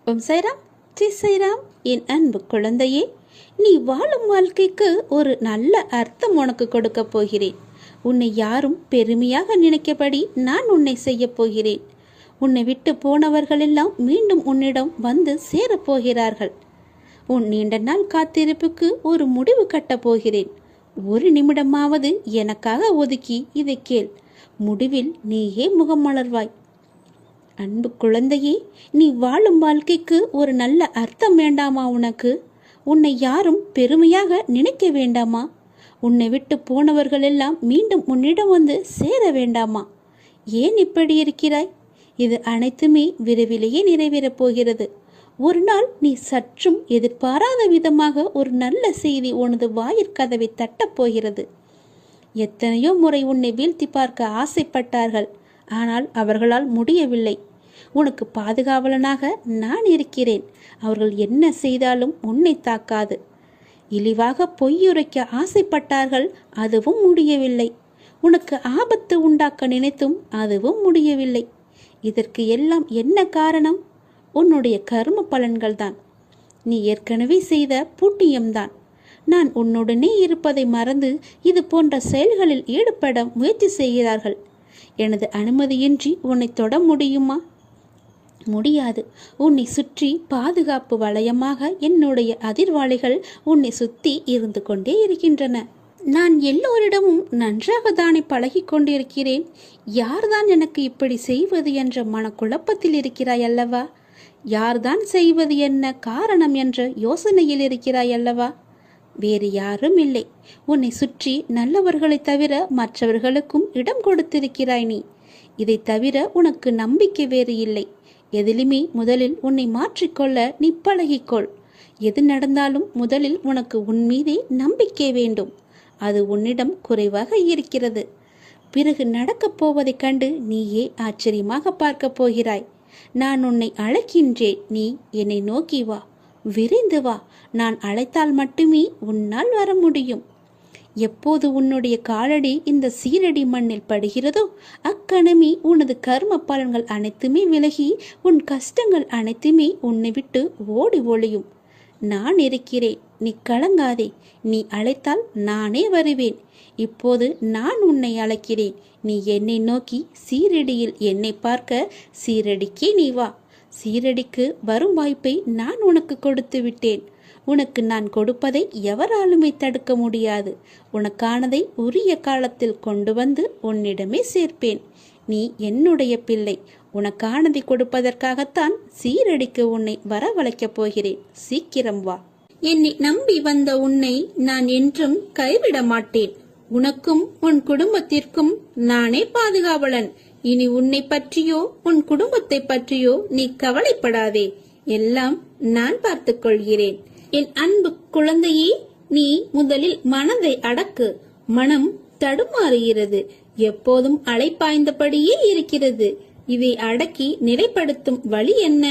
ஓம் சைராம், ஜெய் சைராம். என் அன்பு குழந்தையே, நீ வாழும் வாழ்க்கைக்கு ஒரு நல்ல அர்த்தம் உனக்கு கொடுக்க போகிறேன். உன்னை யாரும் பெருமையாக நினைக்கபடி நான் உன்னை செய்ய போகிறேன். உன்னை விட்டு போனவர்களெல்லாம் மீண்டும் உன்னிடம் வந்து சேரப்போகிறார்கள். உன் நீண்ட நாள் காத்திருப்புக்கு ஒரு முடிவு கட்டப் போகிறேன். ஒரு நிமிடமாவது எனக்காக ஒதுக்கி இதை கேள். முடிவில் நீயே முகம் மலர்வாய். அன்பு குழந்தையே, நீ வாழும் வாழ்க்கைக்கு ஒரு நல்ல அர்த்தம் வேண்டாமா? உன்னை யாரும் பெருமையாக நினைக்க வேண்டாமா? உன்னை விட்டு போனவர்கள் எல்லாம் மீண்டும் உன்னிடம் வந்து சேர வேண்டாமா? ஏன் இப்படி இருக்கிறாய்? இது அனைத்துமே விரைவிலேயே நிறைவேறப் போகிறது. ஒரு நாள் நீ சற்றும் எதிர்பாராத விதமாக ஒரு நல்ல செய்தி உனது வாயிற்கதவை தட்டப் போகிறது. எத்தனையோ முறை உன்னை வீழ்த்தி பார்க்க ஆசைப்பட்டார்கள். ஆனால் அவர்களால் முடியவில்லை. உனக்கு பாதுகாவலனாக நான் இருக்கிறேன். அவர்கள் என்ன செய்தாலும் உன்னை தாக்காது. இழிவாக பொய்யுரைக்க ஆசைப்பட்டார்கள். அதுவும் முடியவில்லை. உனக்கு ஆபத்து உண்டாக்க நினைத்தும் அதுவும் முடியவில்லை. இதற்கு எல்லாம் என்ன காரணம்? உன்னுடைய கர்ம பலன்கள்தான். நீ ஏற்கனவே செய்த புண்ணியம்தான். நான் உன்னுடனே இருப்பதை மறந்து இது போன்ற செயல்களில் ஈடுபட முயற்சி செய்கிறார்கள். எனது அனுமதியின்றி உன்னை தொட முடியுமா? முடியாது. உன்னை சுற்றி பாதுகாப்பு வளையமாக என்னுடைய அதிர்வாளிகள் உன்னை சுத்தி இருந்து கொண்டே இருக்கின்றன. நான் எல்லோரிடமும் நன்றாக தானே பழகி கொண்டிருக்கிறேன். யார்தான் எனக்கு இப்படி செய்வது என்ற மனக்குழப்பத்தில் இருக்கிறாய் அல்லவா? யார்தான் செய்வது என்ன காரணம் என்ற யோசனையில் இருக்கிறாய் அல்லவா? வேறு யாரும் இல்லை. உன்னை சுற்றி நல்லவர்களை தவிர மற்றவர்களுக்கும் இடம் கொடுத்திருக்கிறாய் நீ. இதை தவிர உனக்கு நம்பிக்கை வேறு இல்லை. எதிலுமே முதலில் உன்னை மாற்றிக்கொள்ள நீ பழகிக்கொள். எது நடந்தாலும் முதலில் உனக்கு உன் மீதே நம்பிக்கை வேண்டும். அது உன்னிடம் குறைவாக இருக்கிறது. பிறகு நடக்கப் போவதைக் கண்டு நீயே ஆச்சரியமாக பார்க்க போகிறாய். நான் உன்னை அழைக்கின்றேன். நீ என்னை நோக்கி வா, விரைந்து வா. நான் அழைத்தால் மட்டுமே உன்னால் வர முடியும். எப்போது உன்னுடைய காலடி இந்த சீரடி மண்ணில் படுகிறதோ அக்கணமே உனது கர்ம பலன்கள் அனைத்துமே விலகி உன் கஷ்டங்கள் அனைத்துமே உன்னை விட்டு ஓடி ஒளியும். நான் இருக்கிறேன், நீ கலங்காதே. நீ அழைத்தால் நானே வருவேன். இப்போது நான் உன்னை அழைக்கிறேன். நீ என்னை நோக்கி சீரடியில் என்னை பார்க்க சீரடிக்கே நீ வா. சீரடிக்கு வரும் வாய்ப்பை நான் உனக்கு கொடுத்து விட்டேன். உனக்கு நான் கொடுப்பதை எவராலுமே தடுக்க முடியாது. உனக்கானதை உரிய காலத்தில் கொண்டு வந்து உன்னிடமே சேர்ப்பேன். நீ என்னுடைய பிள்ளை. உனக்கானதை கொடுப்பதற்காகத்தான் சீரடிக்கு உன்னை வரவழைக்கப் போகிறேன். சீக்கிரம் வா. என்னை நம்பி வந்த உன்னை நான் என்றும் கைவிட மாட்டேன். உனக்கும் உன் குடும்பத்திற்கும் நானே பாதுகாவலன். இனி உன்னை பற்றியோ உன் குடும்பத்தை பற்றியோ நீ கவலைப்படாதே. எல்லாம் நான் பார்த்துக் கொள்கிறேன். என் அன்பு குழந்தையே, நீ முதலில் மனதை அடக்கு. மனம் தடுமாறுகிறது. எப்போதும் அலைப்பாய்ந்தபடியே இருக்கிறது. இதை அடக்கி நிலைப்படுத்தும் வழி என்ன?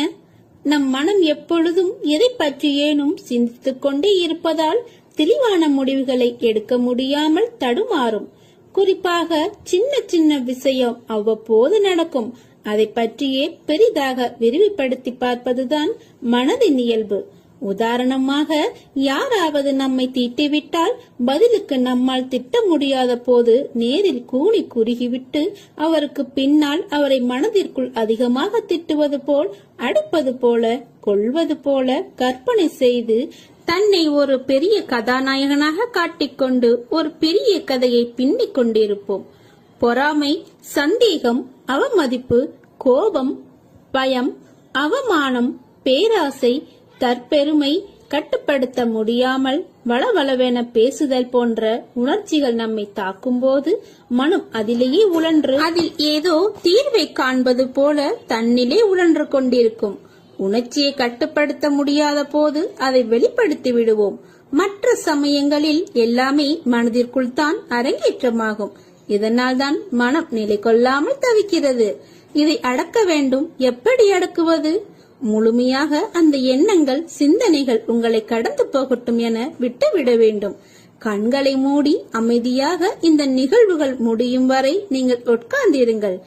நம் மனம் எப்பொழுதும் எதை பற்றியேனும் சிந்தித்துக் கொண்டே இருப்பதால் தெளிவான முடிவுகளை எடுக்க முடியாமல் தடுமாறும். குறிப்பாக சின்ன சின்ன விஷயம் அவ்வப்போது நடக்கும். அதை பற்றியே பெரிதாக விரிவுபடுத்தி பார்ப்பதுதான் மனதின் இயல்பு. உதாரணமாக, யாராவது நம்மை திட்டிவிட்டால் பதிலுக்கு நம்மால் திட்ட முடியாத போது நேரில் கூனி குறுகிவிட்டு அவருக்கு பின்னால் அவரை மனதிற்குள் அதிகமாக திட்டுவது போல், அடிப்பது போல, கொள்வது போல கற்பனை செய்து தன்னை ஒரு பெரிய கதாநாயகனாக காட்டிக்கொண்டு ஒரு பெரிய கதையை பின்னிக் கொண்டிருப்போம். பொறாமை, சந்தேகம், அவமதிப்பு, கோபம், பயம், அவமானம், பேராசை, தற்பெருமை, கட்டுப்படுத்த முடியாமல் வளவளவென பேசுதல் போன்ற உணர்ச்சிகள் நம்மை தாக்கும் போது மனம் அதிலேயே உழன்று அதில் ஏதோ தீர்வை காண்பது போல தன்னிலே உழன்று கொண்டிருக்கும். உணர்ச்சியை கட்டுப்படுத்த முடியாத போது அதை வெளிப்படுத்தி விடுவோம். மற்ற சமயங்களில் எல்லாமே மனதிற்குள் தான் அரங்கேற்றமாகும். இதனால் தான் மனம் நிலை கொள்ளாமல் தவிக்கிறது. இதை அடக்க வேண்டும். எப்படி அடக்குவது? முழுமையாக அந்த எண்ணங்கள், சிந்தனைகள் உங்களை கடந்து போகட்டும் என விட்டுவிட வேண்டும். கண்களை மூடி அமைதியாக இந்த நிகழ்வுகள் முடியும் வரை நீங்கள் உட்கார்ந்திருங்கள்.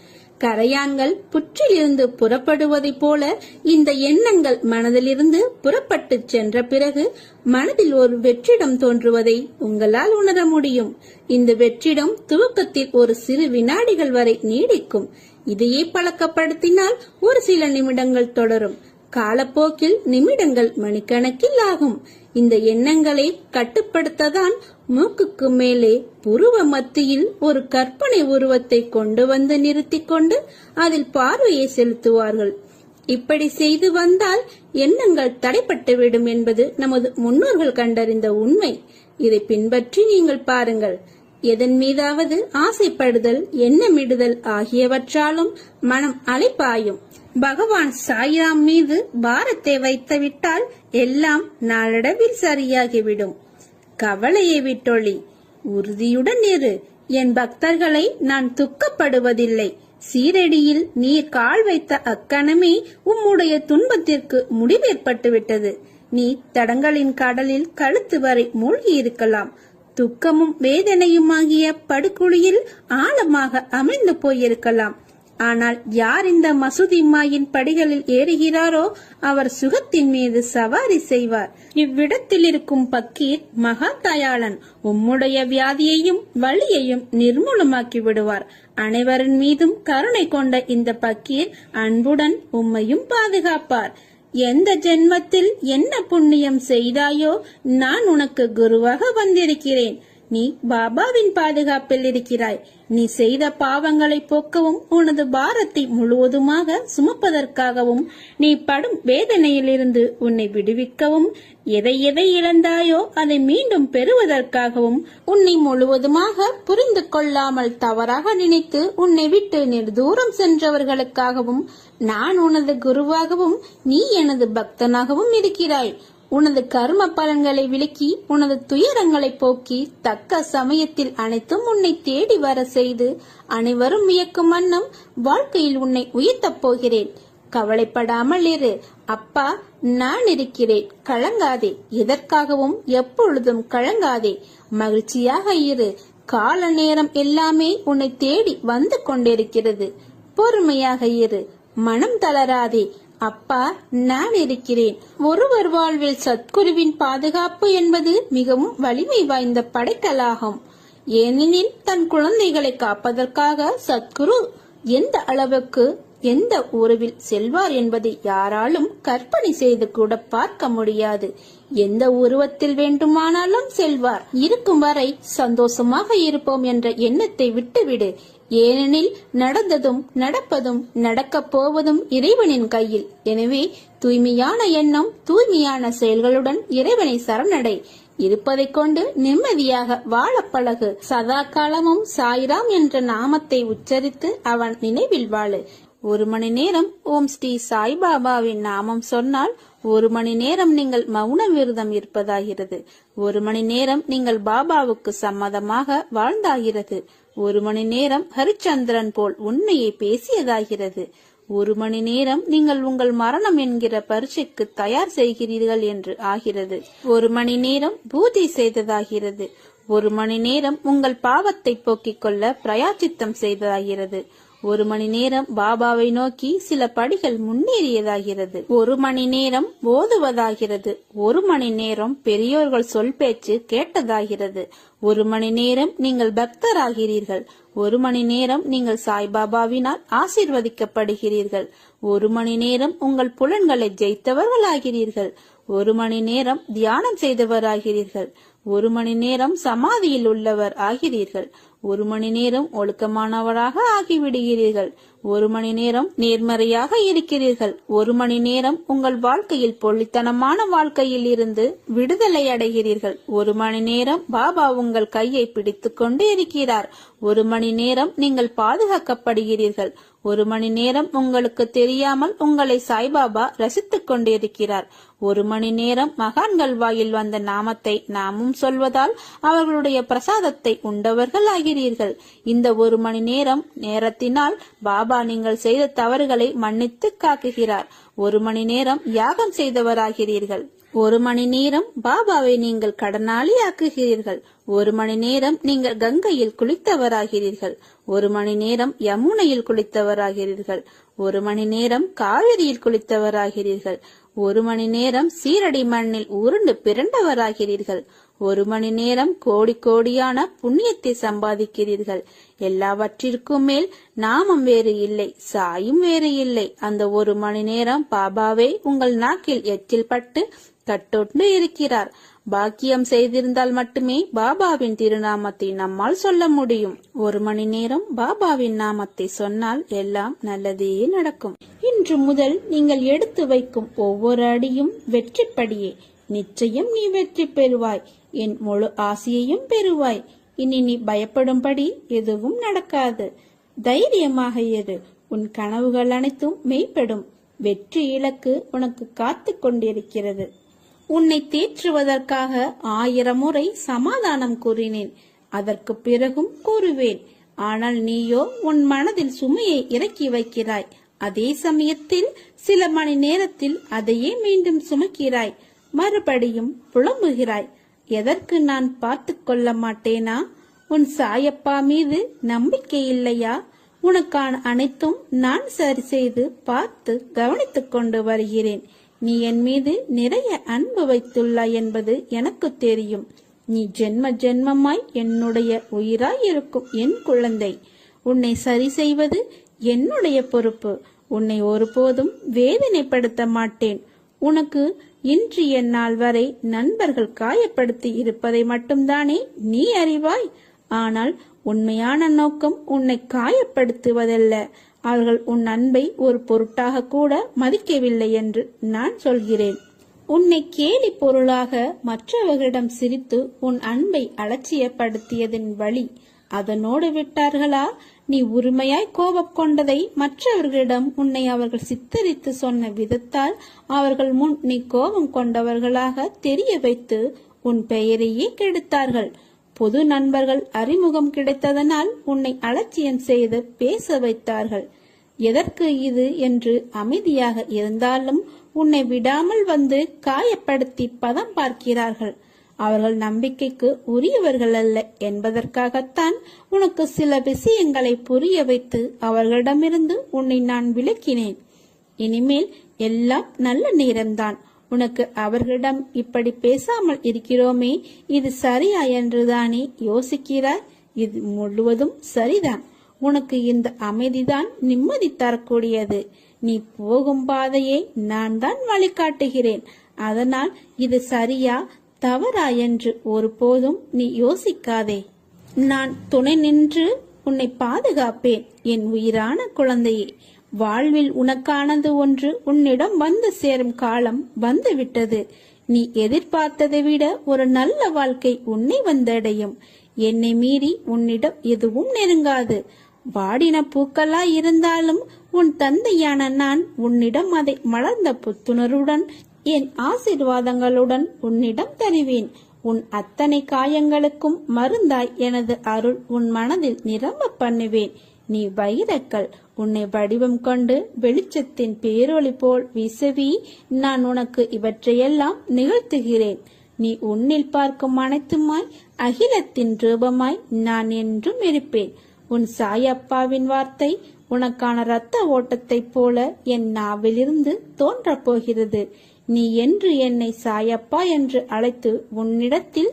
கரையான்கள் புற்றிலிருந்து புறப்படுவதைப் போல இந்த எண்ணங்கள் மனதிலிருந்து புறப்பட்டு சென்ற பிறகு மனதில் ஒரு வெற்றிடம் தோன்றுவதை உங்களால் உணர முடியும். இந்த வெற்றிடம் துவக்கத்தில் ஒரு சிறு வினாடிகள் வரை நீடிக்கும். இதையே பழக்கப்படுத்தினால் ஒரு சில நிமிடங்கள் தொடரும். காலப்போக்கில் நிமிடங்கள் மணிக்கணக்கில் ஆகும். இந்த எண்ணங்களை கட்டுப்படுத்ததான் மூக்குக்கு மேலே புருவ மத்தியில் ஒரு கற்பனை உருவத்தை கொண்டு வந்து நிறுத்தி கொண்டு அதில் பார்வையை செலுத்துவார்கள். இப்படி செய்து வந்தால் எண்ணங்கள் தடைப்பட்டுவிடும் என்பது நமது முன்னோர்கள் கண்டறிந்த உண்மை. இதை பின்பற்றி நீங்கள் பாருங்கள். எதன் மீதாவது ஆசைப்படுதல், எண்ணமிடுதல் ஆகியவற்றாலும் மனம் அலைப்பாயும். பகவான் சாய்ராம் மீது பாரத்தை வைத்துவிட்டால் எல்லாம் நாளடைவில் சரியாகிவிடும். கவலையை விட்டொழி, உறுதியுடன் இரு. என் பக்தர்களை நான் துக்கப்படுவதில்லை. சீரடியில் நீர் கால் வைத்த அக்கணமே உம்முடைய துன்பத்திற்கு முடிவேற்பட்டுவிட்டது. நீ தடங்களின் கடலில் கழுத்து வரை மூழ்கி இருக்கலாம். துக்கமும் வேதனையுமாகிய படுகுழியில் ஆழமாக அமிழ்ந்து போயிருக்கலாம். ஆனால் யார் இந்த மசூதிம்மாயின் படிகளில் ஏறுகிறாரோ அவர் சுகத்தின் மீது சவாரி செய்வார். இவ்விடத்தில் இருக்கும் பக்கீர் மகா தயாளன் உம்முடைய வியாதியையும் வலியையும் நிர்மூலமாக்கி விடுவார். அனைவரின் மீதும் கருணை கொண்ட இந்த பக்கீர் அன்புடன் உம்மையும் பாதுகாப்பார். எந்த ஜென்மத்தில் என்ன புண்ணியம் செய்தாயோ நான் உனக்கு குருவாக வந்திருக்கிறேன். நீ பாபாவின் பாதுகாப்பில் இருக்கிறாய். நீ செய்த பாவங்களை போக்கவும் உனது பாரத்தை முழுவதுமாக சுமப்பதற்காகவும் நீ படும் வேதனையிலிருந்து உன்னை விடுவிக்கவும் எதை எதை இழந்தாயோ அதை மீண்டும் பெறுவதற்காகவும் உன்னை முழுவதுமாக புரிந்து கொள்ளாமல் தவறாக நினைத்து உன்னை விட்டு நெடுதூரம் சென்றவர்களுக்காகவும் நான் உனது குருவாகவும் நீ எனது பக்தனாகவும் இருக்கிறாய். உனது கர்ம பலன்களை விலக்கி உனது துயரங்களை போக்கி தக்க சமயத்தில் அனைத்தும் உன்னை தேடி வர செய்து அனைவரும் வியக்கும் வண்ணம் வாழ்க்கையில் உன்னை உயர்த்தப் போகிறேன். கவலைப்படாமல் இரு. அப்பா நான் இருக்கிறேன். கலங்காதே. எதற்காகவும் எப்பொழுதும் கலங்காதே. மகிழ்ச்சியாக இரு. கால நேரம் எல்லாமே உன்னை தேடி வந்து கொண்டிருக்கிறது. பொறுமையாக இரு. மனம் தளராதே. அப்பா நான் இருக்கிறேன். ஒருவர் வாழ்வில் சத்குருவின் பாதுகாப்பு என்பது மிகவும் வலிமை வாய்ந்த படைக்கலாகும். ஏனெனில் தன் குழந்தைகளை காப்பதற்காக சத்குரு எந்த அளவுக்கு எந்த உறவில் செல்வார் என்பதை யாராலும் கற்பனை செய்து கூட பார்க்க முடியாது. எந்த உருவத்தில் வேண்டுமானாலும் செல்வார். இருக்கும் வரை சந்தோஷமாக இருப்போம் என்ற எண்ணத்தை விட்டுவிடு. ஏனெனில் நடந்ததும் நடப்பதும் நடக்கப் போவதும் இறைவனின் கையில். எனவே தூய்மையான எண்ணம், தூய்மையான செயல்களுடன் இறைவனை சரணடை. இருப்பதை கொண்டு நிம்மதியாக வாழ பழகு. சதா காலமும் சாய்ராம் என்ற நாமத்தை உச்சரித்து அவன் நினைவில் வாழு. 1 மணி நேரம் ஓம் ஸ்ரீ சாய்பாபாவின் நாமம் சொன்னால் 1 மணி நேரம் நீங்கள் மௌன விரதம் இருப்பதாகிறது. 1 மணி நேரம் நீங்கள் பாபாவுக்கு சம்மதமாக வாழ்ந்தாகிறது. 1 மணி நேரம் ஹரிச்சந்திரன் போல் உண்மையை பேசியதாகிறது. 1 மணி நேரம் நீங்கள் உங்கள் மரணம் என்கிற பரீட்சைக்கு தயார் செய்கிறீர்கள் என்று ஆகிறது. 1 மணி நேரம் பூஜை செய்ததாகிறது. 1 மணி நேரம் உங்கள் பாவத்தை போக்கிக் கொள்ள பிரயாச்சித்தம் செய்ததாகிறது. 1 மணி நேரம் பாபாவை நோக்கி சில படிகள் முன்னேறியதாகிறது. 1 மணி நேரம் ஓதுவதாகிறது. 1 மணி நேரம் பெரியோர்கள் சொல் பேச்சு கேட்டதாகிறது. 1 மணி நேரம் நீங்கள் பக்தராகிறீர்கள். 1 மணி நேரம் நீங்கள் சாய்பாபாவினால் ஆசீர்வதிக்கப்படுகிறீர்கள். 1 மணி நேரம் உங்கள் புலன்களை ஜெயித்தவர்களாகிறீர்கள். 1 மணி நேரம் தியானம் செய்தவராகிறீர்கள். 1 மணி நேரம் சமாதியில் உள்ளவர் ஆகிறீர்கள். 1 மணி நேரம் ஒழுக்கமானவராக ஆகிவிடுகிறீர்கள். 1 மணி நேரம் நேர்மறையாக இருக்கிறீர்கள். 1 மணி நேரம் உங்கள் வாழ்க்கையில் பொள்ளித்தனமான வாழ்க்கையில் இருந்து விடுதலை அடைகிறீர்கள். 1 மணி நேரம் பாபா உங்கள் கையை பிடித்து கொண்டு இருக்கிறார். 1 மணி நேரம் நீங்கள் பாதுகாக்கப்படுகிறீர்கள். 1 மணி நேரம் உங்களுக்கு தெரியாமல் உங்களை சாய்பாபா ரசித்துக் கொண்டிருக்கிறார். 1 மணி நேரம் மகான்கள் வாயில் வந்த நாமத்தை நாமும் சொல்வதால் அவர்களுடைய பிரசாதத்தை உண்டவர்கள் ஆகிறீர்கள். இந்த 1 மணி நேரத்தினால் பாபா நீங்கள் செய்த தவறுகளை மன்னித்து காக்குகிறார். 1 மணி நேரம் யாகம் செய்தவராகிறீர்கள். 1 மணி நேரம் பாபாவை நீங்கள் கடனாளி ஆக்குகிறீர்கள். 1 மணி நேரம் நீங்கள் கங்கையில் குளித்தவராகிறீர்கள். 1 மணி நேரம் யமுனையில் குளித்தவராகிறீர்கள், 1 மணி நேரம் காவிரியில் குளித்தவராகிறீர்கள், 1 மணி நேரம் சீரடி மண்ணில் உருண்டு பிறண்டவராகிறீர்கள், 1 மணி நேரம் கோடி கோடியான புண்ணியத்தை சம்பாதிக்கிறீர்கள். எல்லாவற்றிற்கும் மேல் நாமம் வேறு இல்லை, சாயும் வேறு இல்லை. அந்த 1 மணி நேரம் பாபாவே உங்கள் நாக்கில் எச்சில் பட்டு கட்டொண்டு இருக்கிறார். பாக்கியம் செய்திருந்தால் மட்டுமே பாபாவின் திருநாமத்தை நம்மால் சொல்ல முடியும். 1 மணி நேரம் பாபாவின் நாமத்தை சொன்னால் எல்லாம் நல்லதே நடக்கும். இன்று முதல் நீங்கள் எடுத்து வைக்கும் ஒவ்வொரு அடியும் வெற்றிப்படியே. நிச்சயம் நீ வெற்றி பெறுவாய். என் முழு ஆசையையும் பெறுவாய். இனி நீ பயப்படும்படி எதுவும் நடக்காது. தைரியமாக இரு. உன் கனவுகள் அனைத்தும் மெய்ப்படும். வெற்றி இலக்கு உனக்கு காத்து கொண்டிருக்கிறது. உன்னை தேற்றுவதற்காக 1000 முறை சமாதானம் கூறினேன். அதற்கு பிறகும் கூறுவேன். ஆனால் நீயோ உன் மனதில் சுமையை இறக்கி வைக்கிறாய். அதே சமயத்தில் சில மணி நேரத்தில் அதையே மீண்டும் சுமக்கிறாய். மறுபடியும் புலம்புகிறாய். எதற்கு நான் பார்த்து கொள்ள மாட்டேனா? உன் சாயப்பா மீது நம்பிக்கை இல்லையா? உனக்கான அனைத்தும் நான் சரி செய்து பார்த்து கவனித்துக் கொண்டு வருகிறேன். நீ என் மீது நிறைய அன்பு வைத்துள்ளாய் என்பது எனக்கு தெரியும். நீ ஜென்ம ஜென்மமாய் என்னுடைய உயிராய் இருக்கும் என் குழந்தை. உன்னை சரி செய்வது என்னுடைய பொறுப்பு. உன்னை ஒருபோதும் வேதனைப்படுத்த மாட்டேன். உனக்கு இன்று எந்நாள் வரை நண்பர்கள் காயப்படுத்தி இருப்பதை மட்டும்தானே நீ அறிவாய். ஆனால் உண்மையான நோக்கம் உன்னை காயப்படுத்துவதல்ல. அவர்கள் உன் அன்பை ஒரு பொருட்டாக கூட மதிக்கவில்லை என்று நான் சொல்கிறேன். உன்னை கேலி பொருளாக மற்றவர்களிடம் சிரித்து உன் அன்பை அலட்சியப்படுத்தியதின் வழி அதனோடு விட்டார்களா? நீ உரிமையாய் கோபம் கொண்டதை மற்றவர்களிடம் உன்னை அவர்கள் சித்தரித்து சொன்ன விதத்தால் அவர்கள் முன் நீ கோபம் கொண்டவர்களாக தெரிய வைத்து உன் பெயரையே கெடுத்தார்கள். பொது நண்பர்கள் அறிமுகம் கிடைத்ததனால் உன்னை அலட்சியம் செய்து பேச வைத்தார்கள். எதற்கு இது என்று அமைதியாக இருந்தாலும் உன்னை விடாமல் வந்து காயப்படுத்தி பதம் பார்க்கிறார்கள். அவர்கள் நம்பிக்கைக்கு உரியவர்கள் அல்ல என்பதற்காகத்தான் உனக்கு சில விஷயங்களை புரிய வைத்து அவர்களிடமிருந்து உன்னை நான் விலக்கினேன். இனிமேல் எல்லாம் நல்ல நேரம்தான். உனக்கு அவர்களிடம் இப்படி பேசாமல் இருக்கிறோமே, இது சரியா என்றுதானே யோசிக்கிறாய்? இது முழுவதும் சரிதான். உனக்கு இந்த அமைதிதான் நிம்மதி தரக்கூடியது. நீ போகும் பாதையை நான் தான் வழிகாட்டுகிறேன். அதனால் இது சரியா தவறா என்று ஒருபோதும் நீ யோசிக்காதே. நான் துணை நின்று உன்னை பாதுகாப்பேன். என் உயிரான குழந்தையே, வாழ்வில் உனக்கானது ஒன்று உன்னிடம் வந்து சேரும் காலம் வந்துவிட்டது. நீ எதிர்பார்த்ததை விட ஒரு நல்ல வாழ்க்கை உன்னை வந்தடையும். என்னை மீறி உன்னிடம் எதுவும் நெருங்காது. வாடின பூக்களாய் இருந்தாலும் உன் தந்தையான நான் உன்னிடம் அதை மலர்ந்த புத்துணர்வுடன் என் ஆசீர்வாதங்களுடன் உன்னிடம் தருவேன். உன் அத்தனை காயங்களுக்கும் மருந்தாய் எனது அருள் உன் மனதில் நிரம்ப பண்ணுவேன். நீ வைரக்கல். உன்னை வடிவம் கொண்டு வெளிச்சத்தின் பேரொளி போல் வீசவி நான் உனக்கு இவற்றையெல்லாம் நிகழ்த்துகிறேன். நீ உன்னில் பார்க்கும் அனைத்துமாய் அகிலத்தின் ரூபமாய் நான் என்றும் இருப்பேன். உன் சாயப்பாவின் வார்த்தை உனக்கான இரத்த ஓட்டத்தைப் போல என் நாவிலிருந்து தோன்றப் போகிறது. நீ என்று என்னை சாயப்பா என்று அழைத்து உன்னிடத்தில்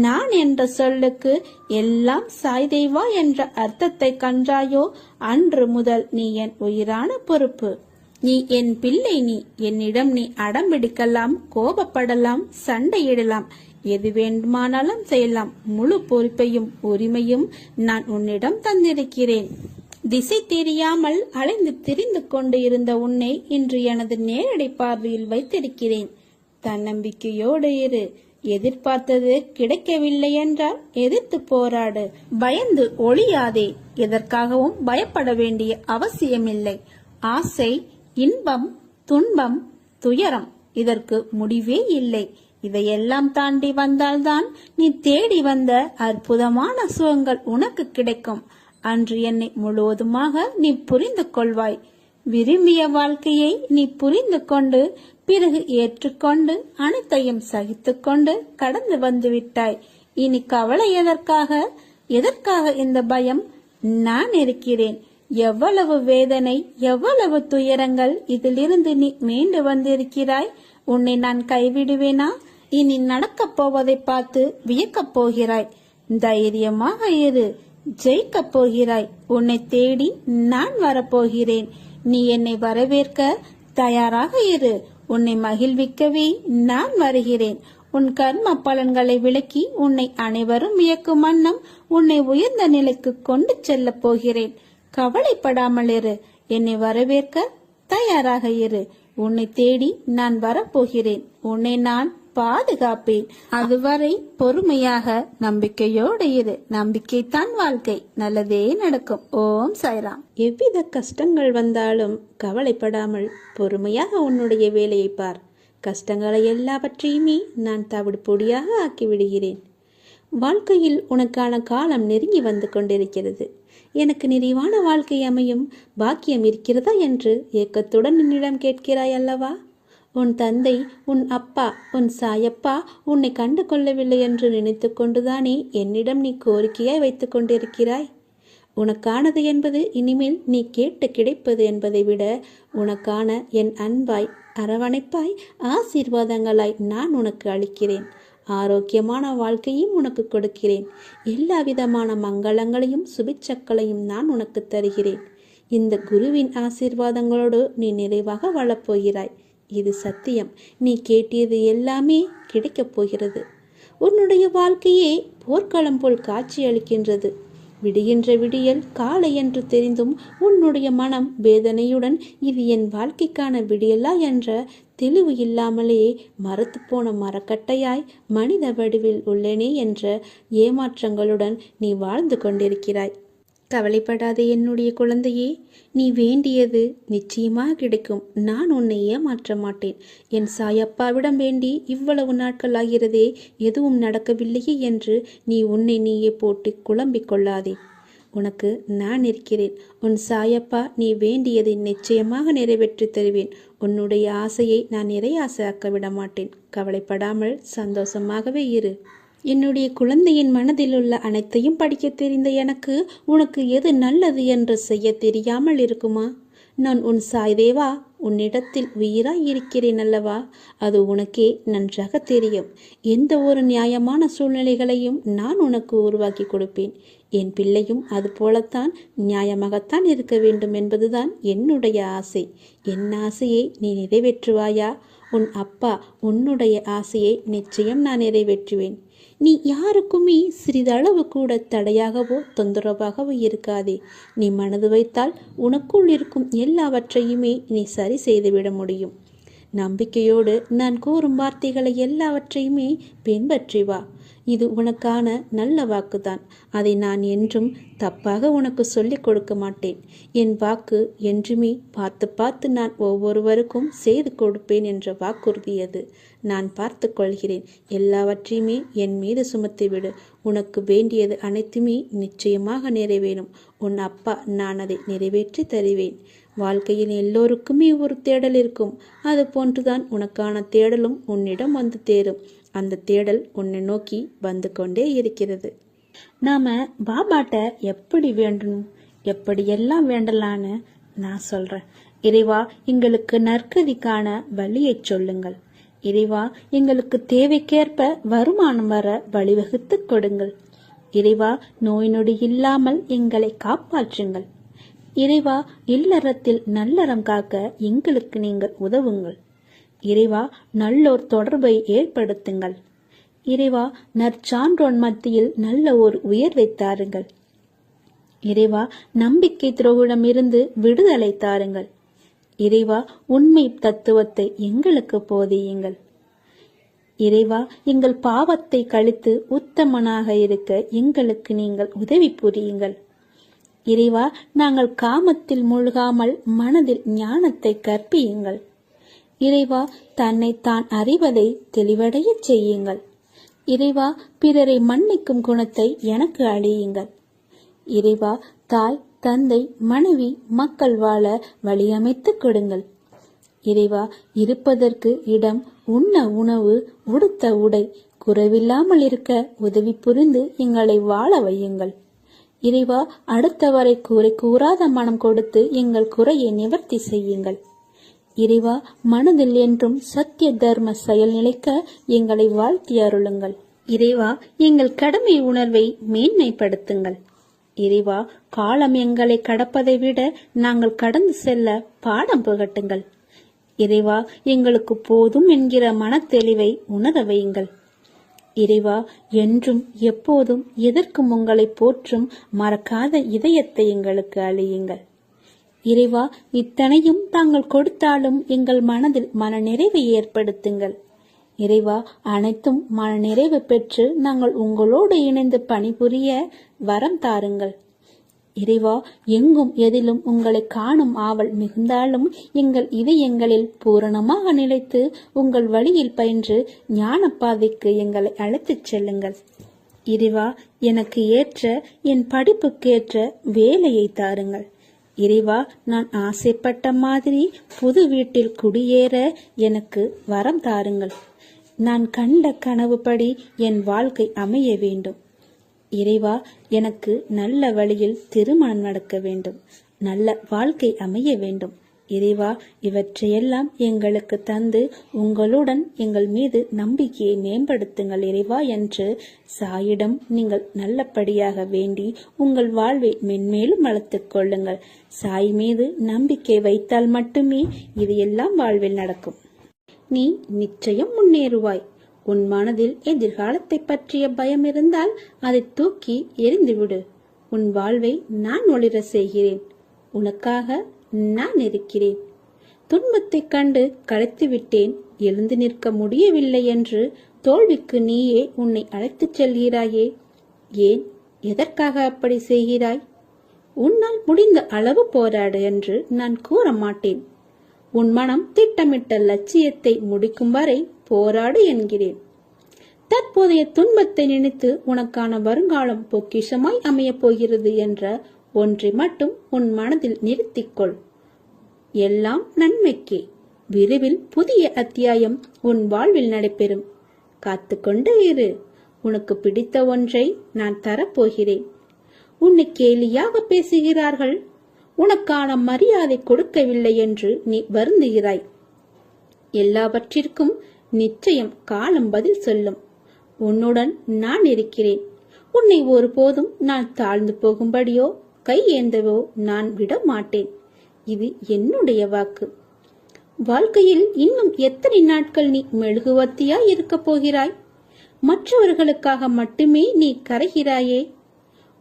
நான் என்ற சொல்லுக்கு எல்லாம் சாய்தேவா என்ற அர்த்தத்தை கண்டாயோ, அன்று முதல் நீ என் உயிரான பொறுப்பு. நீ என் பிள்ளை. நீ என்னிடம் நீ அடம்பிடிக்கலாம், கோபப்படலாம், சண்டையிடலாம், எது வேண்டுமானாலும் செய்யலாம். முழு பொறுப்பையும் உரிமையும் நான் உன்னிடம் தந்திருக்கிறேன். திசை தெரியாமல் அலைந்து திரிந்து கொண்டு இருந்த உன்னை இன்று எனது நேரடி பார்வையில் வைத்திருக்கிறேன். தன்னம்பிக்கையோடு இரு. எதிர்பார்த்தது கிடைக்கவில்லை என்றால் எதிர்த்து போராடு. பயந்து ஒளியாதே. எதற்காகவும் பயப்பட வேண்டிய அவசியமில்லை. ஆசை, இன்பம், துன்பம், துயரம் இதற்கு முடிவே இல்லை. இதையெல்லாம் தாண்டி வந்தால்தான் நீ தேடி வந்த அற்புதமான சுகங்கள் உனக்கு கிடைக்கும். அன்று என்னை முழுவதுமாக நீ புரிந்து கொள்வாய். விரும்பிய வாழ்க்கையை நீ புரிந்து கொண்டு பிறகு ஏற்றுக்கொண்டு அனைத்தையும் சகித்துக்கொண்டு கடந்து வந்து விட்டாய். இனி கவலை எதற்காக? எதற்காக இந்த பயம்? நான் இருக்கிறேன். எவ்வளவு வேதனை, எவ்வளவு துயரங்கள், இதிலிருந்து நீ மீண்டு வந்திருக்கிறாய். உன்னை நான் கைவிடுவேனா? இனி நடக்கப் போவதை பார்த்து வியக்கப் போகிறாய். தைரியமாக இரு, ஜெயிக்கப் போகிறாய். உன்னை தேடி நான் வரப்போகிறேன். நீ என்னை வரவேற்க தயாராக இரு. உன்னை மகிழ்விக்கவே நான் வருகிறேன். உன் கர்ம பலன்களை விளக்கி உன்னை அனைவரும் வியக்கும் வண்ணம் உன்னை உயர்ந்த நிலைக்கு கொண்டு செல்ல போகிறேன். கவலைப்படாமல் இரு. என்னை வரவேற்க தயாராக இரு. உன்னை தேடி நான் வரப்போகிறேன். உன்னை நான் பாதுகாப்பேன். அதுவரை பொறுமையாக நம்பிக்கையோடு இரு. நம்பிக்கைத்தான் வாழ்க்கை. நல்லதே நடக்கும். ஓம் சாய்ராம். எவ்வித கஷ்டங்கள் வந்தாலும் கவலைப்படாமல் பொறுமையாக உன்னுடைய வேலையை பார். கஷ்டங்களை எல்லாவற்றையுமே நான் தவிடு பொடியாக ஆக்கிவிடுகிறேன். வாழ்க்கையில் உனக்கான காலம் நெருங்கி வந்து கொண்டிருக்கிறது. எனக்கு நிறைவான வாழ்க்கை அமையும் பாக்கியம் இருக்கிறதா என்று ஏக்கத்துடன் என்னிடம் கேட்கிறாய் அல்லவா? உன் தந்தை, உன் அப்பா, உன் சாயப்பா உன்னை கண்டு கொள்ளவில்லை என்று நினைத்து கொண்டுதானே என்னிடம் நீ கோரிக்கையாய் வைத்துக் கொண்டிருக்கிறாய். உனக்கானது என்பது இனிமேல் நீ கேட்டு கிடைப்பது என்பதை விட உனக்கான என் அன்பாய், அரவணைப்பாய், ஆசீர்வாதங்களாய் நான் உனக்கு அளிக்கிறேன். ஆரோக்கியமான வாழ்க்கையும் உனக்கு கொடுக்கிறேன். எல்லா விதமான மங்களங்களையும் சுபிச்சக்களையும் நான் உனக்கு தருகிறேன். இந்த குருவின் ஆசீர்வாதங்களோடு நீ நிறைவாக வாழப்போகிறாய். இது சத்தியம். நீ கேட்டியது எல்லாமே கிடைக்கப் போகிறது. உன்னுடைய வாழ்க்கையே போர்க்களம் போல் காட்சி அளிக்கின்றது. விடுகின்ற விடியல் காலை என்று தெரிந்தும் உன்னுடைய மனம் வேதனையுடன் இது என் வாழ்க்கைக்கான விடியலா என்ற தெளிவு இல்லாமலே மரத்து போன மரக்கட்டையாய் மனித வடிவில் உள்ளேனே என்ற ஏமாற்றங்களுடன் நீ வாழ்ந்து கொண்டிருக்கிறாய். கவலைப்படாதே என்னுடைய குழந்தையே. நீ வேண்டியது நிச்சயமாக கிடைக்கும். நான் உன்னை ஏமாற்ற மாட்டேன். என் சாயப்பாவிடம் வேண்டி இவ்வளவு நாட்கள் ஆகிறதே, எதுவும் நடக்கவில்லையே என்று நீ உன்னை நீயே போட்டு குழம்பிக் கொள்ளாதே. உனக்கு நான் இருக்கிறேன். உன் சாயப்பா நீ வேண்டியதை நிச்சயமாக நிறைவேற்றி தருவேன். உன்னுடைய ஆசையை நான் நிறையாசையாக்க விட மாட்டேன். கவலைப்படாமல் சந்தோஷமாகவே இரு. என்னுடைய குழந்தையின் மனதில் உள்ள அனைத்தையும் படிக்க தெரிந்த எனக்கு உனக்கு எது நல்லது என்று செய்ய தெரியாமல் இருக்குமா? நான் உன் சாய்தேவா உன்னிடத்தில் உயிராய் இருக்கிறேன் அல்லவா? அது உனக்கே நன்றாக தெரியும். எந்த ஒரு நியாயமான சூழ்நிலைகளையும் நான் உனக்கு உருவாக்கி கொடுப்பேன். என் பிள்ளையும் அது போலத்தான் நியாயமாகத்தான் இருக்க வேண்டும் என்பதுதான் என்னுடைய ஆசை. என் ஆசையை நீ நிறைவேற்றுவாயா? உன் அப்பா உன்னுடைய ஆசையை நிச்சயம் நான் நிறைவேற்றுவேன். நீ யாருக்குமே சிறிதளவு கூட தடையாகவோ தொந்தரவாகவோ இருக்காதே. நீ மனது வைத்தால் உனக்குள் இருக்கும் எல்லாவற்றையுமே நீ சரி செய்துவிட முடியும். நம்பிக்கையோடு நான் கூறும் வார்த்தைகளை எல்லாவற்றையுமே பின்பற்றி வா. இது உனக்கான நல்ல வாக்குதான். அதை நான் என்றும் தப்பாக உனக்கு சொல்லிக் கொடுக்க மாட்டேன். என் வாக்கு என்றுமே பார்த்து பார்த்து நான் ஒவ்வொருவருக்கும் செய்து கொடுப்பேன் என்ற வாக்குறுதி அது. நான் பார்த்து கொள்கிறேன். எல்லாவற்றையுமே என் மீது சுமத்திவிடு. உனக்கு வேண்டியது அனைத்துமே நிச்சயமாக நிறைவேறும். உன் அப்பா நான் அதை நிறைவேற்றி தருவேன். வாழ்க்கையில் எல்லோருக்குமே ஒரு தேடல் இருக்கும். அது போன்றுதான் உனக்கான தேடலும் உன்னிடம் வந்து தேரும். அந்த தேடல் உன்னை நோக்கி வந்து கொண்டே இருக்கிறது. நாம பாபாட்ட எப்படி வேண்டணும், எப்படியெல்லாம் வேண்டலான்னு நான் சொல்றேன். இறைவா எங்களுக்கு நற்கதிக்கான வழியை சொல்லுங்கள். இறைவா எங்களுக்கு தேவைக்கேற்ப வருமானம் வர வழிவகுத்து கொடுங்கள். இறைவா நோய் நொடி இல்லாமல் எங்களை காப்பாற்றுங்கள். இறைவா இல்லறத்தில் நல்லறம் காக்க எங்களுக்கு நீங்கள் உதவுங்கள். இறைவா நல்லோர் தொடர்பை ஏற்படுத்துங்கள். இறைவா நற்சான்றோன் மத்தியில் நல்ல ஒரு உயர்வை தாருங்கள். இறைவா நம்பிக்கை துரோகிடம் இருந்து விடுதலை தாருங்கள். இறைவா உண்மை தத்துவத்தை எங்களுக்கு போதியுங்கள். இறைவா எங்கள் பாவத்தை கழித்து உத்தமனாக இருக்க எங்களுக்கு நீங்கள் உதவி புரியுங்கள். இறைவா நாங்கள் காமத்தில் மூழ்காமல் மனதில் ஞானத்தை கற்பியுங்கள். இறைவா தன்னை தான் அறிவதை தெளிவடைய செய்யுங்கள். இறைவா பிறரை மன்னிக்கும் குணத்தை எனக்கு அளியுங்கள். இறைவா தாய், தந்தை, மனைவி, மக்கள் வாழ வழியமைத்து கொடுங்கள். இறைவா இருப்பதற்கு இடம், உண்ண உணவு, உடுத்த உடை குறைவில்லாமல் இருக்க உதவி புரிந்து எங்களை வாழ வையுங்கள். இறைவா, அடுத்தவரை குறை கூறாத மனம் கொடுத்து எங்கள் குறையை நிவர்த்தி செய்யுங்கள். இறைவா, மனதில் என்றும் சத்திய தர்ம செயல் நிலைக்க எங்களை வாழ்த்தி அருளுங்கள். இறைவா, எங்கள் கடமை உணர்வை மேன்மைப்படுத்துங்கள். இறைவா, காலம் எங்களை கடப்பதை விட நாங்கள் கடந்து செல்ல பாடம் புகட்டுங்கள். இறைவா, எங்களுக்கு போதும் என்கிற மனத்தெளிவை உணர வையுங்கள். இறைவா, என்றும் எப்போதும் எதற்கும் உங்களை போற்றும் மறக்காத இதயத்தை எங்களுக்கு அளியுங்கள். இறைவா, இத்தனையும் தாங்கள் கொடுத்தாலும் எங்கள் மனதில் மனநிறைவை ஏற்படுத்துங்கள். இறைவா, அனைத்தும் மனநிறைவு பெற்று நாங்கள் உங்களோடு இணைந்து பணிபுரிய வரம் தாருங்கள். இறைவா, எங்கும் எதிலும் உங்களை காணும் ஆவல் மிகுந்தாலும் எங்கள் இதயங்களில் பூரணமாக நிலைத்து உங்கள் வழியில் பயின்று ஞான பாதைக்கு எங்களை அழைத்துச் செல்லுங்கள். இறைவா, எனக்கு ஏற்ற என் படிப்புக்கேற்ற வேலையை தாருங்கள். இறைவா, நான் ஆசைப்பட்ட மாதிரி புது வீட்டில் குடியேற எனக்கு வரம் தாருங்கள். நான் கண்ட கனவுப்படி என் வாழ்க்கை அமைய வேண்டும். இறைவா, எனக்கு நல்ல வழியில் திருமணம் நடக்க வேண்டும். நல்ல வாழ்க்கை அமைய வேண்டும். இறைவா, இவற்றையெல்லாம் எங்களுக்கு தந்து உங்களுடன் எங்கள் மீது நம்பிக்கையை மேம்படுத்துங்கள் இறைவா என்று சாயிடம் நீங்கள் நல்லபடியாக வேண்டி உங்கள் வாழ்வை மென்மேலும் வளர்த்துக் கொள்ளுங்கள். சாய் மீது நம்பிக்கை வைத்தால் மட்டுமே இது எல்லாம் வாழ்வில் நடக்கும். நீ நிச்சயம் முன்னேறுவாய். உன் மனதில் எதிர்காலத்தை பற்றிய பயம் இருந்தால் அதை தூக்கி எறிந்துவிடு. உன் வாழ்வை நான் ஒளிர செய்கிறேன். உனக்காக நான் இருக்கிறேன். துன்பத்தை கண்டு களைத்து விட்டேன், எழுந்து நிற்க முடியவில்லை என்று தோல்விக்கு நீயே உன்னை அழைத்துச் செல்கிறாயே. ஏன், எதற்காக அப்படி செய்கிறாய்? உன்னால் முடிந்த அளவு போராடு என்று நான் கூற மாட்டேன். உன் மனம் திட்டமிட்ட லட்சியத்தை முடிக்கும் வரை போராடு என்கிறேன். தற்போதைய துன்பத்தை நினைத்து உனக்கான வருங்காலம் பொக்கிஷமாய் அமையப் போகிறது என்ற ஒன்றை மட்டும் உன் மனதில் நிறுத்திக்கொள். எல்லாம் நன்மைக்கே. விரைவில் புதிய அத்தியாயம் உன் வாழ்வில் நடைபெறும். காத்துக்கொண்டு இரு. உனக்கு பிடித்த ஒன்றை நான் தரப்போகிறேன். உன்னை கேலியாக பேசுகிறார்கள், உனக்கான மரியாதை கொடுக்கவில்லை என்று நீ வருந்துகிறாய். எல்லாவற்றிற்கும் நிச்சயம் காலம் பதில் சொல்லும். உன்னுடன் நான் இருக்கிறேன். உன்னை ஒருபோதும் நான் தாழ்ந்து போகும்படியோ கை ஏந்தவோ நான் விட மாட்டேன். இது என்னுடைய வாக்கு. வாழ்க்கையில் இன்னும் எத்தனை நாட்கள் நீ மெழுகுவர்த்தியாய் இருக்க போகிறாய்? மற்றவர்களுக்காக மட்டுமே நீ கரைகிறாயே.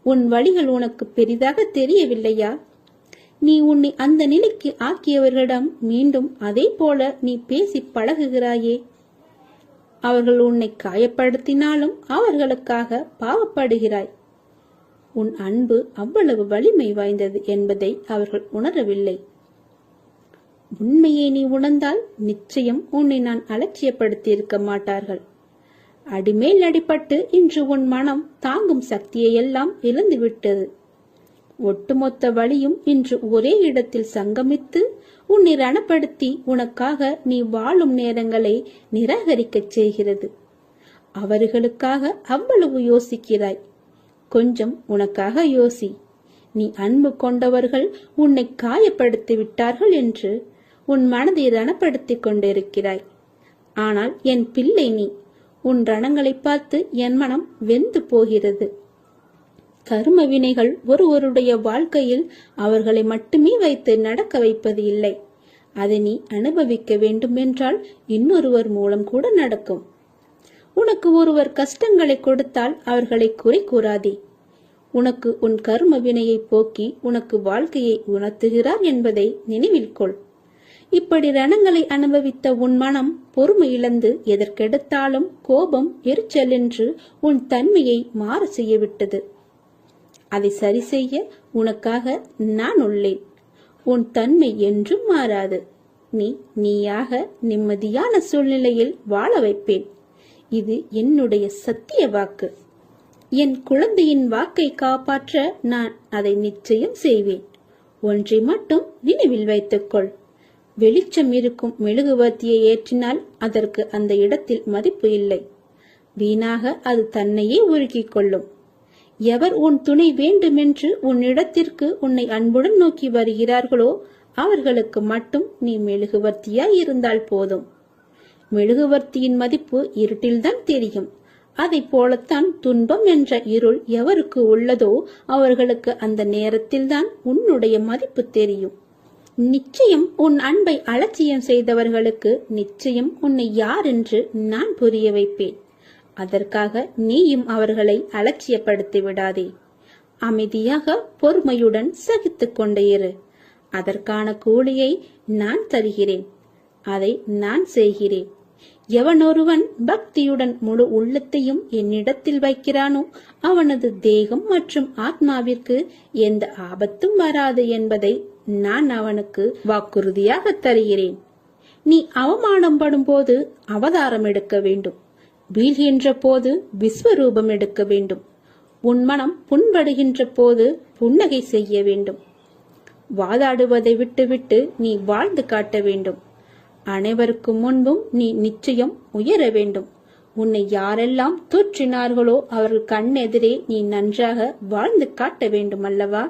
உன் வழிகள் உனக்கு பெரிதாக தெரியவில்லையா? நீ உன்னை அந்த நிலைக்கு ஆக்கியவர்களிடம் மீண்டும் அதே போல நீ பேசி பழகுகிறாயே. அவர்கள் உன்னை காயப்படுத்தினாலும் அவர்களுக்காக பாவப்படுகிறாய். உன் அன்பு அவ்வளவு வலிமை வாய்ந்தது என்பதை அவர்கள் உணரவில்லை. உண்மையை நீ உணர்ந்தால் நிச்சயம் உன்னை நான் அலட்சியப்படுத்தி இருக்க மாட்டார்கள். அடிமேல் அடிபட்டு இன்று உன் மனம் தாங்கும் சக்தியை எல்லாம் இழந்துவிட்டது. ஒட்டுமொத்த வழியும் இன்று ஒரே இடத்தில் சங்கமித்து உன்னை ரணப்படுத்தி உனக்காக நீ வாழும் நேரங்களை நிராகரிக்கச் செய்கிறது. அவர்களுக்காக அவ்வளவு யோசிக்கிறாய். கொஞ்சம் உனக்காக யோசி. நீ அன்பு கொண்டவர்கள் உன்னை காயப்படுத்தி விட்டார்கள் என்று உன் மனதை ரணப்படுத்தி கொண்டிருக்கிறாய். ஆனால் என் பிள்ளை, நீ உன் ரணங்களை பார்த்து என் மனம் வெந்து போகிறது. கர்ம வினைகள் ஒருவருடைய வாழ்க்கையில் அவர்களை மட்டுமே வைத்து நடக்க வைப்பது இல்லை. அதை நீ அனுபவிக்க வேண்டும் என்றால் இன்னொருவர் மூலம் கூட நடக்கும். உனக்கு ஒருவர் கஷ்டங்களை கொடுத்தால் அவர்களை குறை கூறாதே. உனக்கு உன் கர்ம வினையை போக்கி உனக்கு வாழ்க்கையை உணர்த்துகிறார் என்பதை நினைவில் கொள். இப்படி ரணங்களை அனுபவித்த உன் மனம் பொறுமை இழந்து எதற்கெடுத்தாலும் கோபம், எரிச்சல் என்று உன் தன்மையை மாற செய்யவிட்டது. அதை சரி செய்ய உனக்காக நான் உள்ளேன். உன் தன்மை என்றும் மாறாது. நீயாக நிம்மதியான சூழ்நிலையில் வாழ வைப்பேன். இது என்னுடைய சத்திய வாக்கு. என் குழந்தையின் வாக்கை காப்பாற்ற நான் அதை நிச்சயம் செய்வேன். ஒன்றை மட்டும் நினைவில் வைத்துக்கொள். வெளிச்சம் இருக்கும் மெழுகுவர்த்தியை ஏற்றினால் அதற்கு அந்த இடத்தில் மதிப்பு இல்லை. வீணாக அது தன்னையே உருக்கிக் கொள்ளும். எவர் உன் துணை வேண்டுமென்று உன்னிடத்திற்கு உன்னை அன்புடன் நோக்கி வருகிறார்களோ அவர்களுக்கு மட்டும் நீ மெழுகுவர்த்தியாய் இருந்தால் போதும். மெழுகுவர்த்தியின் மதிப்பு இருட்டில்தான் தெரியும். அதை போலத்தான் துன்பம் என்ற இருள் எவருக்கு உள்ளதோ அவர்களுக்கு அந்த நேரத்தில்தான் உன்னுடைய மதிப்பு தெரியும். நிச்சயம் உன் அன்பை அலட்சியம் செய்தவர்களுக்கு நிச்சயம் உன்னை யார் என்று நான் புரிய வைப்பேன். அதற்காக நீயும் அவர்களை அலட்சியப்படுத்தி விடாதே. அமைதியாக பொறுமையுடன் சகித்துக் கொண்டே இரு. அதற்கான கூலியை நான் தருகிறேன். அதை நான் செய்கிறேன். எவனொருவன் பக்தியுடன் முழு உள்ளத்தையும் என்னிடத்தில் வைக்கிறானோ அவனது தேகம் மற்றும் ஆத்மாவிற்கு எந்த ஆபத்தும் வராது என்பதை நான் அவனுக்கு வாக்குறுதியாக தருகிறேன். நீ அவமானம் படும் போது அவதாரம் எடுக்க வேண்டும். வீழ்கின்ற போது விஸ்வரூபம் எடுக்க வேண்டும். உன் மனம் புண்படுகின்ற போது புன்னகை செய்ய வேண்டும். வாதாடுவதை விட்டுவிட்டு நீ வாழ்ந்து காட்ட வேண்டும். அனைவருக்கும் முன்பும் நீ நிச்சயம் உயர வேண்டும். உன்னை யாரெல்லாம் தூற்றினார்களோ அவர்கள் கண்ணெதிரே நீ நன்றாக வாழ்ந்து காட்ட வேண்டும் அல்லவா?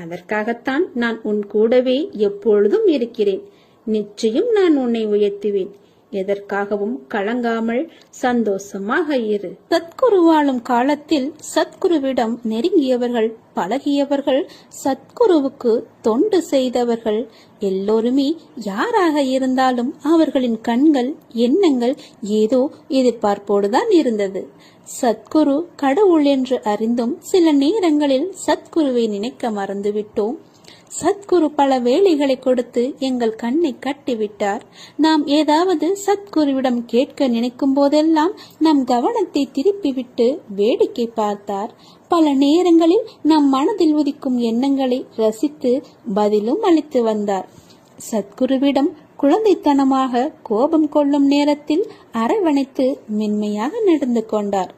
அதற்காகத்தான் நான் உன் கூடவே எப்பொழுதும் இருக்கிறேன். நிச்சயம் நான் உன்னை உயர்த்துவேன். எதற்காகவும் கலங்காமல் சந்தோஷமாக இரு. சத்குரு வாழும் காலத்தில் சத்குருவிடம் நெருங்கியவர்கள், பழகியவர்கள், சத்குருவுக்கு தொண்டு செய்தவர்கள் எல்லோருமே யாராக இருந்தாலும் அவர்களின் கண்கள், எண்ணங்கள் ஏதோ எதிர்பார்ப்போடுதான் இருந்தது. சத்குரு கடவுள் என்று அறிந்தும் சில நேரங்களில் சத்குருவை நினைக்க மறந்துவிட்டோம். சத்குரு பல வேலைகளை கொடுத்து எங்கள் கண்ணை கட்டிவிட்டார். நாம் ஏதாவது சத்குருவிடம் கேட்க நினைக்கும் போதெல்லாம் நம் கவனத்தை திருப்பிவிட்டு வேடிக்கை பார்த்தார். பல நேரங்களில் நம் மனதில் உதிக்கும் எண்ணங்களை ரசித்து பதிலும் அளித்து வந்தார். சத்குருவிடம் குழந்தைத்தனமாக கோபம் கொள்ளும் நேரத்தில் அரவணைத்து மென்மையாக நடந்து கொண்டார்.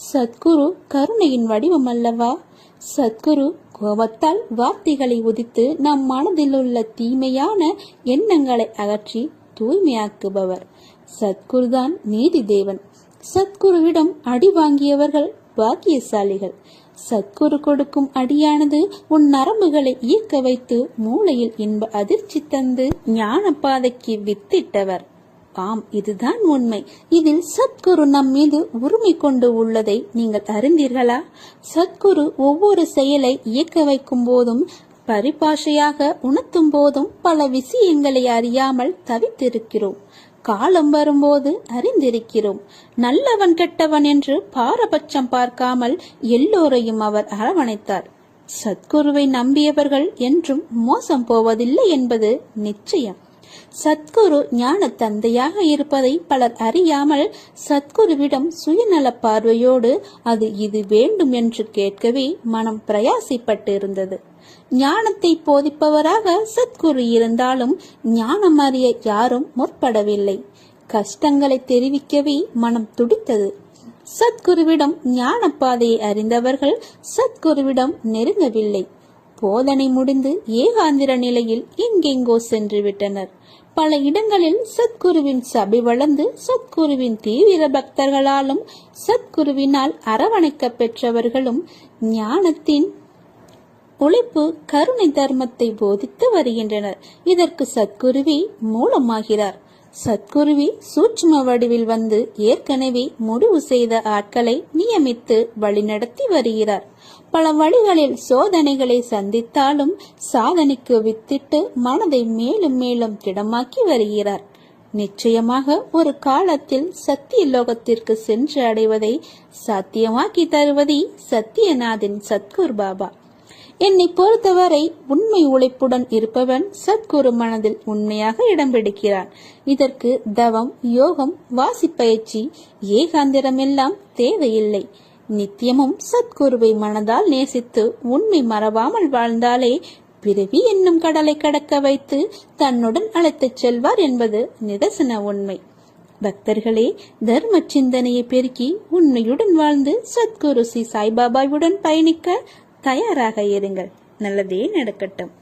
சத்குரு கருணையின் வடிவம் அல்லவா? சத்குரு கோபத்தால் வார்த்தைகளை உதித்து நம் மனதில் உள்ள தீமையான எண்ணங்களை அகற்றி தூய்மையாக்குபவர். சத்குருதான் நீதி தேவன். சத்குருவிடம் அடி வாங்கியவர்கள் பாக்கியசாலிகள். சத்குரு கொடுக்கும் அடியானது உன் நரம்புகளை ஈர்க்க வைத்து மூளையில் இன்ப அதிர்ச்சி தந்து ஞான பாதைக்கு வித்திட்டவர். ஆம், இதுதான் உண்மை. இதில் சத்குரு நம் மீது உரிமை கொண்டு உள்ளதை நீங்கள் அறிந்தீர்களா? சத்குரு ஒவ்வொரு செயலை இயக்க வைக்கும் போதும் பரிபாஷையாக உணர்த்தும் போதும் பல விஷயங்களை அறியாமல் தவித்திருக்கிறோம். காலம் வரும்போது அறிந்திருக்கிறோம். நல்லவன் கெட்டவன் என்று பாரபட்சம் பார்க்காமல் எல்லோரையும் அவர் அரவணைத்தார். சத்குருவை நம்பியவர்கள் என்றும் மோசம் போவதில்லை என்பது நிச்சயம். சத்குரு ஞான தந்தையாக இருப்பதை பலர் அறியாமல் சத்குருவிடம் சுயநல பார்வையோடு அது இது வேண்டும் என்று கேட்கவே மனம் பிரயாசைப்பட்டு இருந்தது. ஞானத்தை போதிப்பவராக சத்குரு இருந்தாலும் ஞானம் அறிய யாரும் முற்படவில்லை. கஷ்டங்களை தெரிவிக்கவே மனம் துடித்தது. சத்குருவிடம் ஞான பாதையை அறிந்தவர்கள் சத்குருவிடம் நெருங்கவில்லை. போதனை முடிந்து ஏகாந்திர நிலையில் எங்கெங்கோ சென்று விட்டனர். பல இடங்களில் சத்குருவின் சபை வளர்ந்து சத்குருவின் தீவிர பக்தர்களாலும் சத்குருவினால் அரவணைக்க பெற்றவர்களும் ஞானத்தின் உழைப்பு கருணை தர்மத்தை போதித்து வருகின்றனர். இதற்கு சத்குருவே மூலமாகிறார். சத்குருவே சூட்சும வடிவில் வந்து ஏற்கனவே முடிவு செய்த ஆட்களை நியமித்து வழிநடத்தி வருகிறார். பல வழிகளில் சோதனைகளை சந்தித்தாலும் சாதனைக்கு வித்திட்டு மனதை மேலும் மேலும் திடமாக்கி வருகிறார். நிச்சயமாக ஒரு காலத்தில் சத்திய லோகத்திற்கு சென்று அடைவதை சாத்தியமாக்கி தருவதே சத்தியநாதின் சத்குரு பாபா. என்னை பொறுத்தவரை உண்மை உழைப்புடன் இருப்பவன் சத்குரு மனதில் உண்மையாக இடம் பிடிக்கிறான். இதற்கு தவம், யோகம், வாசிப்பயிற்சி, ஏகாந்திரம் எல்லாம் தேவையில்லை. நித்தியமும் சத்குருவை மனதால் நேசித்து உண்மை மறவாமல் வாழ்ந்தாலே பிறவி என்னும் கடலை கடக்க வைத்து தன்னுடன் அழைத்துச் செல்வார் என்பது நிதர்சன உண்மை. பக்தர்களே, தர்ம சிந்தனையை பெருக்கி உண்மையுடன் வாழ்ந்து சத்குரு ஸ்ரீ சாய்பாபாவுடன் பயணிக்க தயாராக இருங்கள். நல்லதே நடக்கட்டும்.